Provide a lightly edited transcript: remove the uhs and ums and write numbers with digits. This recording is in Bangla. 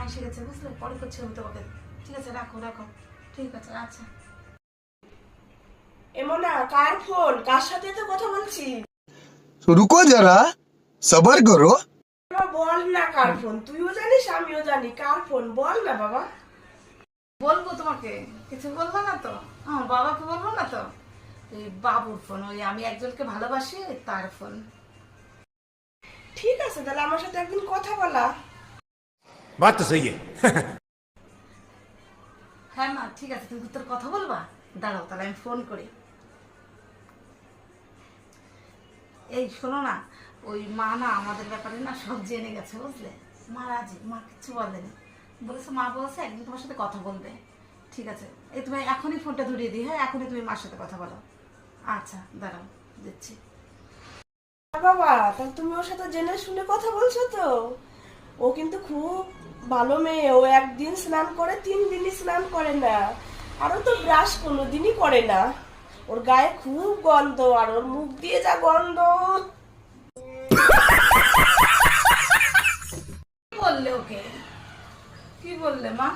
এসে গেছে বুঝলে, পরে করছি আমি তোমাকে। ঠিক আছে, রাখো রাখো। ঠিক আছে, আচ্ছা। এমনা কার ফোন, কার সাথে তো কথা বলছি? रुको जरा सबर करो। বাবা বল না কার ফোন, তুইও জানিস আমিও জানি কার ফোন, বল না বাবা। বলবো তোমাকে, কিছু বলবো না তো? বাবাকে বলবো না তো? ওই বাবুর ফোন, ওই আমি একজনকে ভালোবাসি তার ফোন। ঠিক আছে, তাহলে আমার সাথে একদিন কথা বলা। बात तो सही है। হ্যাঁ মা, ঠিক আছে, তুমি তোর কথা বলবা। দাঁড়াও তাহলে আমি ফোন করি। এই শোনো না, ওই মা না আমাদের ব্যাপারে না সব জেনে গেছে বুঝলে। মা রাজি, মা কিচ্ছু বলেনি। বলেছে, মা বলেছে একদিন তোমার সাথে কথা বলবে। ঠিক আছে, এই তুমি এখনই ফোনটা ধরিয়ে দিই। হ্যাঁ, এখনই তুমি মার সাথে কথা বলো। আচ্ছা দাঁড়াও, দিচ্ছি। বাবা তাহলে তুমি ওর সাথে জেনে শুনে কথা বলছো তো? ও কিন্তু খুব ভালো মেয়ে, ও একদিন স্নান করে 3 দিনই স্নান করে না, আর ও তো ব্রাশ কোনোদিনই করে না। ওর গায়ে খুব গন্ধ, আর ওর মুখ দিয়ে যা গন্ধ। কি বললে ওকে? কি বললে মা?